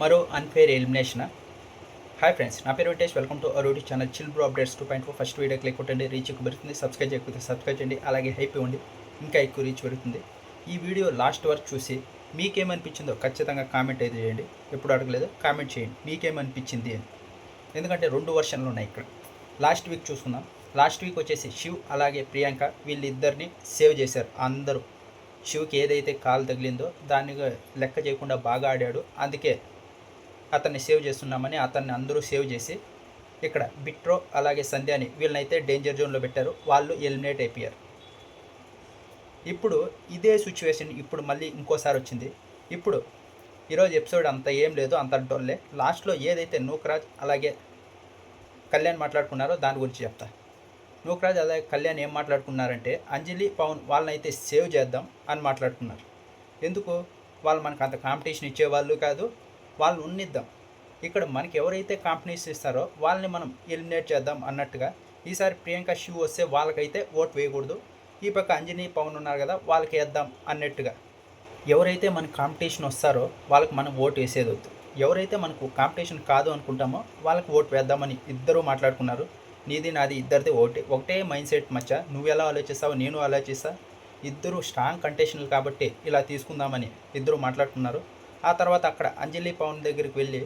మరో unfair elimination. Hi friends, నా పేరు Venkatesh. Welcome to our YouTube channel chill bro updates 2.4. First video click కొట్టండి, reach ఎక్కువ పెరుగుతుంది. సబ్స్క్రైబ్ చేయకపోతే సబ్స్క్రైబ్ చేయండి, అలాగే హైప్ ఇవ్వండి, ఇంకా ఎక్కువ రీచ్ పెరుగుతుంది. ఈ వీడియో లాస్ట్ వరకు చూసి మీకేమనిపించిందో ఖచ్చితంగా కామెంట్ అయితే చేయండి. ఎప్పుడు అడగలేదు, కామెంట్ చేయండి మీకేమనిపించింది అని. ఎందుకంటే 2 వర్షన్లు ఉన్నాయి ఇక్కడ. లాస్ట్ వీక్ చూసుకుందాం. లాస్ట్ వీక్ వచ్చేసి శివ్ అలాగే ప్రియాంక వీళ్ళిద్దరిని సేవ్ చేశారు అందరూ. శివ్కి ఏదైతే కాలు తగిలిందో దాన్ని లెక్క చేయకుండా బాగా ఆడాడు, అందుకే అతన్ని సేవ్ చేస్తున్నామని అతన్ని అందరూ సేవ్ చేసి ఇక్కడ బిట్రో అలాగే సంధ్యాని వీళ్ళనైతే డేంజర్ జోన్లో పెట్టారు. వాళ్ళు ఎలిమినేట్ అయిపోయారు. ఇప్పుడు ఇదే సిచ్యువేషన్ ఇప్పుడు మళ్ళీ ఇంకోసారి వచ్చింది. ఇప్పుడు ఈరోజు ఎపిసోడ్ అంత ఏం లేదు, అంత డొల్లే. లాస్ట్లో ఏదైతే నూకరాజ్ అలాగే కళ్యాణ్ మాట్లాడుకున్నారో దాని గురించి చెప్తా. నూకరాజ్ అలాగే కళ్యాణ్ ఏం మాట్లాడుకున్నారంటే అంజలి పవన్ వాళ్ళనైతే సేవ్ చేద్దాం అని మాట్లాడుకున్నారు. ఎందుకు? వాళ్ళు మనకు అంత కాంపిటీషన్ ఇచ్చేవాళ్ళు కాదు, వాళ్ళు ఉన్నిద్దాం. ఇక్కడ మనకి ఎవరైతే కాంపిటీషన్ ఇస్తారో వాళ్ళని మనం ఎలిమినేట్ చేద్దాం అన్నట్టుగా. ఈసారి ప్రియాంక శివ్ వస్తే వాళ్ళకైతే ఓటు వేయకూడదు, ఈ పక్క అంజనీ పవన్ ఉన్నారు కదా వాళ్ళకి వేద్దాం అన్నట్టుగా. ఎవరైతే మనకు కాంపిటీషన్ వస్తారో వాళ్ళకి మనం ఓటు వేసేది వద్దు, ఎవరైతే మనకు కాంపిటీషన్ కాదు అనుకుంటామో వాళ్ళకి ఓటు వేద్దామని ఇద్దరూ మాట్లాడుకున్నారు. నీది నాది ఇద్దరిది ఒకటే మైండ్ సెట్ మచ్చ. నువ్వు ఎలా ఆలోచిస్తావు, నేను ఆలోచిస్తా. ఇద్దరు స్ట్రాంగ్ కంటెస్టెంట్లు కాబట్టి ఇలా తీసుకుందామని ఇద్దరు మాట్లాడుకున్నారు. ఆ తర్వాత అక్కడ అంజలి పవన్ దగ్గరికి వెళ్ళి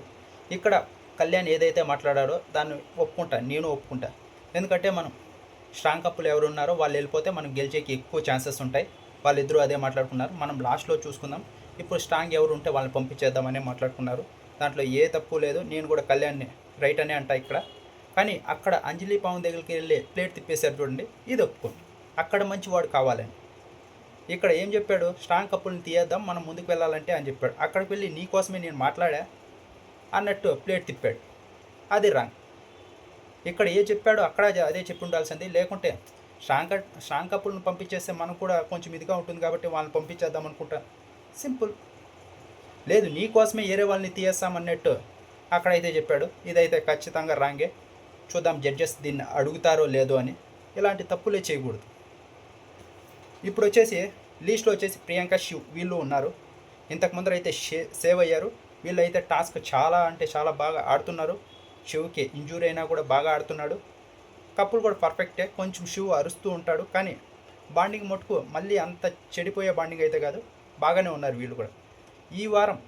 ఇక్కడ కళ్యాణ్ ఏదైతే మాట్లాడారో దాన్ని ఒప్పుకుంటా, నేను ఒప్పుకుంటా. ఎందుకంటే మనం స్ట్రాంగ్ కప్పులు ఎవరు ఉన్నారో వాళ్ళు వెళ్ళిపోతే మనం గెలిచేకి ఎక్కువ ఛాన్సెస్ ఉంటాయి. వాళ్ళిద్దరూ అదే మాట్లాడుకున్నారు. మనం లాస్ట్లో చూసుకుందాం. ఇప్పుడు స్ట్రాంగ్ ఎవరు ఉంటే వాళ్ళని పంపించేద్దామని మాట్లాడుకున్నారు. దాంట్లో ఏ తప్పు లేదు. నేను కూడా కళ్యాణ్ని రైట్ అనే అంటా ఇక్కడ. కానీ అక్కడ అంజలి పవన్ దగ్గరికి వెళ్ళి ప్లేట్ తిప్పేశారు చూడండి, ఇది ఒప్పుకోండి. అక్కడ మంచివాడు కావాలని. ఇక్కడ ఏం చెప్పాడు? స్ట్రాంగ్ కప్పుల్ని తీయేద్దాం, మనం ముందుకు వెళ్ళాలంటే అని చెప్పాడు. అక్కడికి వెళ్ళి నీకోసమే నేను మాట్లాడా అన్నట్టు ప్లేట్ తిప్పాడు. అది రాంగ్. ఇక్కడ ఏ చెప్పాడో అక్కడ అదే చెప్పి ఉండాల్సింది. లేకుంటే స్ట్రాంగ్ కప్పుల్ని పంపించేస్తే మనకు కూడా కొంచెం ఇదిగా ఉంటుంది కాబట్టి వాళ్ళని పంపించేద్దాం అనుకుంటా. సింపుల్. లేదు, నీకోసమే వేరే వాళ్ళని తీయేస్తామన్నట్టు అక్కడైతే చెప్పాడు. ఇదైతే ఖచ్చితంగా రాంగే. చూద్దాం జడ్జెస్ దీన్ని అడుగుతారో లేదో అని. ఇలాంటి తప్పులే చేయకూడదు. ఇప్పుడు వచ్చేసి లీస్ట్లో వచ్చేసి ప్రియాంక శివ్ వీళ్ళు ఉన్నారు. ఇంతకు ముందర అయితే సేవ్ అయ్యారు. వీళ్ళైతే టాస్క్ చాలా అంటే చాలా బాగా ఆడుతున్నారు. శివ్కి ఇంజూరీ అయినా కూడా బాగా ఆడుతున్నాడు. కప్పులు కూడా పర్ఫెక్టే. కొంచెం శివ్ అరుస్తూ ఉంటాడు, కానీ బాండింగ్ మటుకు మళ్ళీ అంత చెడిపోయే బాండింగ్ అయితే కాదు, బాగానే ఉన్నారు వీళ్ళు కూడా. ఈ వారం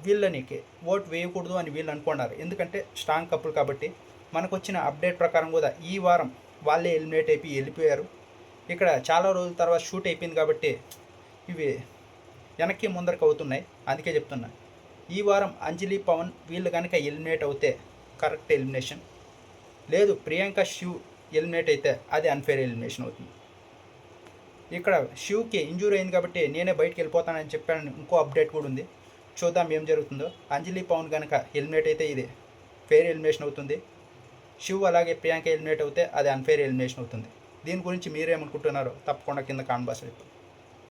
వీళ్ళనికి ఓటు వేయకూడదు అని వీళ్ళు అనుకున్నారు. ఎందుకంటే స్ట్రాంగ్ కప్పులు కాబట్టి. మనకు వచ్చిన అప్డేట్ ప్రకారం కూడా ఈ వారం వాళ్ళే ఎలిమినేట్ అయిపోయి వెళ్ళిపోయారు. ఇక్కడ చాలా రోజుల తర్వాత షూట్ అయిపోయింది కాబట్టి ఇవి వెనక్కి ముందరకు అవుతున్నాయి. అందుకే చెప్తున్నా, ఈ వారం అంజలి పవన్ వీళ్ళు కనుక ఎలిమినేట్ అవుతే కరెక్ట్ ఎలిమినేషన్. లేదు ప్రియాంక శివ్ ఎలిమినేట్ అయితే అది అన్ఫేర్ ఎలిమినేషన్ అవుతుంది. ఇక్కడ శివ్కి ఇంజూరీ అయింది కాబట్టి నేనే బయటికి వెళ్ళిపోతానని చెప్పాను. ఇంకో అప్డేట్ కూడా ఉంది, చూద్దాం ఏం జరుగుతుందో. అంజలి పవన్ కనుక ఎలిమినేట్ అయితే ఇది ఫేర్ ఎలిమినేషన్ అవుతుంది. శివ్ అలాగే ప్రియాంక ఎలిమినేట్ అవుతే అది అన్ఫేర్ ఎలిమినేషన్ అవుతుంది. దీని గురించి మీరేమనుకుంటున్నారో తప్పకుండా కింద కామెంట్ బాక్స్లో